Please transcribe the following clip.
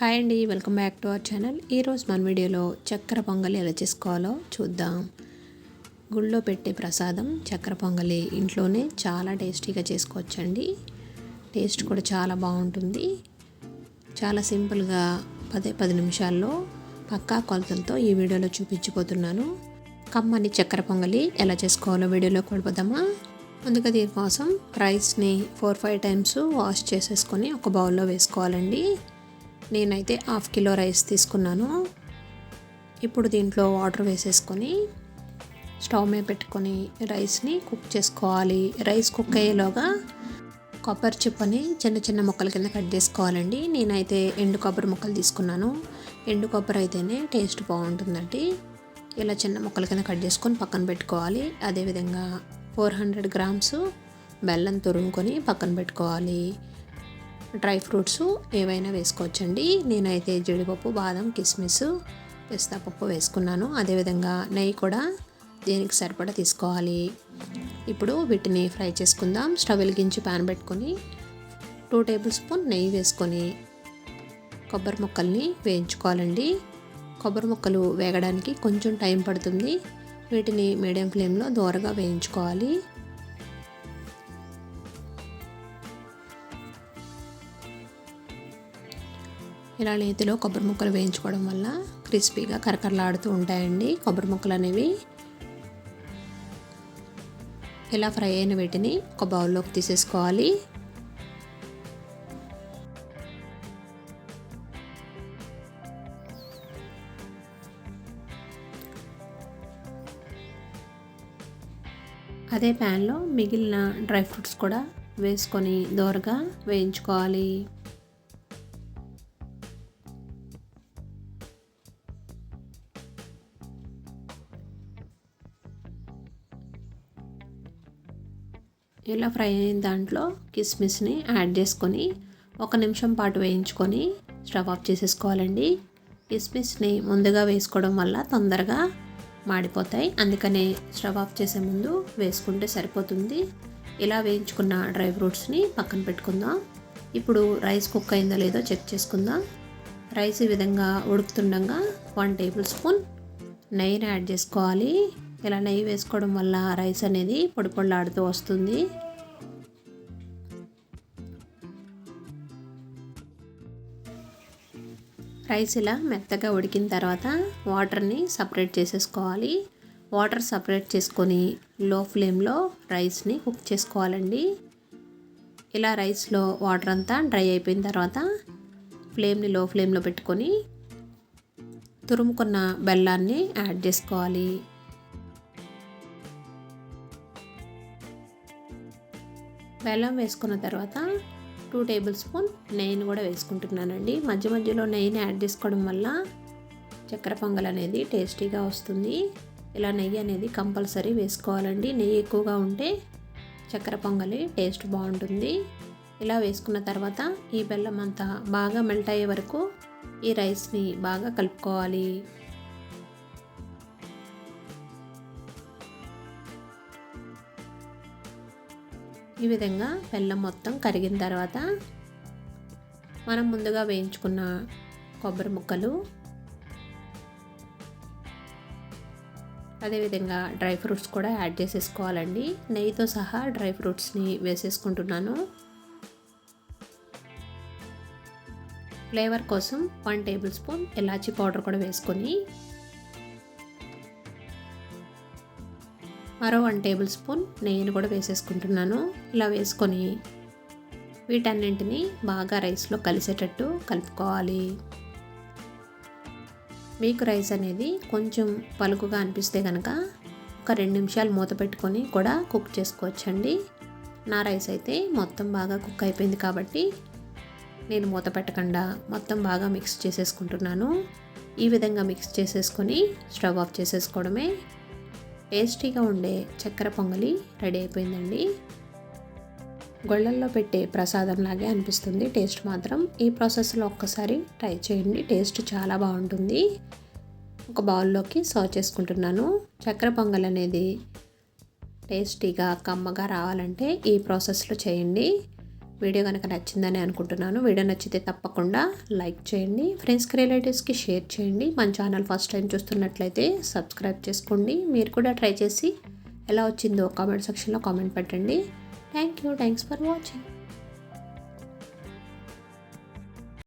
Hi అండి, welcome back to our channel. ఈరోజు మన వీడియోలో చక్కెర పొంగలి ఎలా చేసుకోవాలో చూద్దాం. గుళ్ళో పెట్టే ప్రసాదం చక్కెర పొంగలి ఇంట్లోనే చాలా టేస్టీగా చేసుకోవచ్చండి. టేస్ట్ కూడా చాలా బాగుంటుంది. చాలా సింపుల్గా 10 నిమిషాల్లో పక్కా కొలతలతో ఈ వీడియోలో చూపించిపోతున్నాను. కమ్మని చక్కెర పొంగలి ఎలా చేసుకోవాలో వీడియోలో కొలిపోదామా. ముందుగా దీనికోసం రైస్ని 4-5 టైమ్స్ వాష్ చేసేసుకొని ఒక బౌల్లో వేసుకోవాలండి. నేనైతే 1/2 కిలో రైస్ తీసుకున్నాను. ఇప్పుడు దీంట్లో వాటర్ వేసేసుకొని స్టవ్ మీద పెట్టుకొని రైస్ని కుక్ చేసుకోవాలి. రైస్ కుక్ అయ్యేలోగా కొబ్బరి చిప్పని చిన్న చిన్న ముక్కల కింద కట్ చేసుకోవాలండి. నేనైతే ఎండు కొబ్బరి ముక్కలు తీసుకున్నాను. ఎండు కొబ్బరి అయితేనే టేస్ట్ బాగుంటుందండి. ఇలా చిన్న ముక్కల కింద కట్ చేసుకొని పక్కన పెట్టుకోవాలి. అదేవిధంగా 400 గ్రామ్స్ బెల్లం తురుముకొని పక్కన పెట్టుకోవాలి. డ్రై ఫ్రూట్స్ ఏవైనా వేసుకోవచ్చండి. నేనైతే జీడిపప్పు, బాదం, కిస్మిస్, పిస్తా పప్పు వేసుకున్నాను. అదేవిధంగా నెయ్యి కూడా దీనికి సరిపడా తీసుకోవాలి. ఇప్పుడు వీటిని ఫ్రై చేసుకుందాం. స్టవ్ వెలిగించి ప్యాన్ పెట్టుకొని 2 టేబుల్ స్పూన్ నెయ్యి వేసుకొని కొబ్బరి ముక్కల్ని వేయించుకోవాలండి. కొబ్బరి ముక్కలు వేగడానికి కొంచెం టైం పడుతుంది. వీటిని మీడియం ఫ్లేమ్లో దోరగా వేయించుకోవాలి. ఇలా నేతిలో కొబ్బరి ముక్కలు వేయించుకోవడం వల్ల క్రిస్పీగా కరకరలాడుతూ ఉంటాయండి కొబ్బరి ముక్కలు అనేవి. ఇలా ఫ్రై అయిన వీటిని ఒక బౌల్లోకి తీసేసుకోవాలి. అదే ప్యాన్లో మిగిలిన డ్రై ఫ్రూట్స్ కూడా వేసుకొని దోరగా వేయించుకోవాలి. ఇలా ఫ్రై అయిన దాంట్లో కిస్మిస్ని యాడ్ చేసుకొని 1 నిమిషం పాటు వేయించుకొని స్టవ్ ఆఫ్ చేసేసుకోవాలండి. కిస్మిస్ని ముందుగా వేసుకోవడం వల్ల తొందరగా మాడిపోతాయి. అందుకనే స్టవ్ ఆఫ్ చేసే ముందు వేసుకుంటే సరిపోతుంది. ఇలా వేయించుకున్న డ్రై ఫ్రూట్స్ని పక్కన పెట్టుకుందాం. ఇప్పుడు రైస్ కుక్ అయిందో లేదో చెక్ చేసుకుందాం. రైస్ ఈ విధంగా ఉడుకుతుండగా 1 టేబుల్ స్పూన్ నెయ్యిని యాడ్ చేసుకోవాలి. ఇలా నెయ్యి వేసుకోవడం వల్ల రైస్ అనేది పొడి పొడిలాడుతూ వస్తుంది. రైస్ ఇలా మెత్తగా ఉడికిన తర్వాత వాటర్ని సపరేట్ చేసేసుకోవాలి. వాటర్ సపరేట్ చేసుకొని లో ఫ్లేమ్లో రైస్ని కుక్ చేసుకోవాలండి. ఇలా రైస్లో వాటర్ అంతా డ్రై అయిపోయిన తర్వాత ఫ్లేమ్ని లో ఫ్లేమ్లో పెట్టుకొని తురుముకున్న బెల్లాన్ని యాడ్ చేసుకోవాలి. బెల్లం వేసుకున్న తర్వాత 2 టేబుల్ స్పూన్ నెయ్యిని కూడా వేసుకుంటున్నానండి. మధ్య మధ్యలో నెయ్యిని యాడ్ చేసుకోవడం వల్ల చక్కెర పొంగల్ అనేది టేస్టీగా వస్తుంది. ఇలా నెయ్యి అనేది కంపల్సరీ వేసుకోవాలండి. నెయ్యి ఎక్కువగా ఉంటే చక్కెర పొంగలి టేస్ట్ బాగుంటుంది. ఇలా వేసుకున్న తర్వాత ఈ బెల్లం అంతా బాగా మెల్ట్ అయ్యే వరకు ఈ రైస్ని బాగా కలుపుకోవాలి. ఈ విధంగా బెల్లం మొత్తం కరిగిన తర్వాత మనం ముందుగా వేయించుకున్న కొబ్బరి ముక్కలు, అదేవిధంగా డ్రై ఫ్రూట్స్ కూడా యాడ్ చేసేసుకోవాలండి. నెయ్యితో సహా డ్రై ఫ్రూట్స్ని వేసేసుకుంటున్నాను. ఫ్లేవర్ కోసం 1 టేబుల్ స్పూన్ ఇలాచీ పౌడర్ కూడా వేసుకొని మరో 1 టేబుల్ స్పూన్ నెయ్యిని కూడా వేసేసుకుంటున్నాను. ఇలా వేసుకొని వీటన్నింటినీ బాగా రైస్లో కలిసేటట్టు కలుపుకోవాలి. మీకు రైస్ అనేది కొంచెం పలుకుగా అనిపిస్తే కనుక ఒక 2 నిమిషాలు మూత పెట్టుకొని కూడా కుక్ చేసుకోవచ్చండి. నా రైస్ అయితే మొత్తం బాగా కుక్ అయిపోయింది కాబట్టి నేను మూత పెట్టకుండా మొత్తం బాగా మిక్స్ చేసేసుకుంటున్నాను. ఈ విధంగా మిక్స్ చేసేసుకొని స్టవ్ ఆఫ్ చేసేసుకోవడమే. టేస్టీగా ఉండే చక్కెర పొంగలి రెడీ అయిపోయిందండి. గొళ్ళల్లో పెట్టే ప్రసాదం లాగే అనిపిస్తుంది టేస్ట్ మాత్రం. ఈ ప్రాసెస్లో ఒక్కసారి ట్రై చేయండి, టేస్ట్ చాలా బాగుంటుంది. ఒక బౌల్లోకి సర్వ్ చేసుకుంటున్నాను. చక్కెర పొంగల్ అనేది టేస్టీగా కమ్మగా రావాలంటే ఈ ప్రాసెస్లో చేయండి. వీడియో కనుక నచ్చిందని అనుకుంటున్నాను. వీడియో నచ్చితే తప్పకుండా లైక్ చేయండి, ఫ్రెండ్స్కి రిలేటివ్స్కి షేర్ చేయండి. మన ఛానల్ ఫస్ట్ టైం చూస్తున్నట్లయితే సబ్స్క్రైబ్ చేసుకోండి. మీరు కూడా ట్రై చేసి ఎలా వచ్చిందో కామెంట్ సెక్షన్లో కామెంట్ పెట్టండి. Thanks for watching.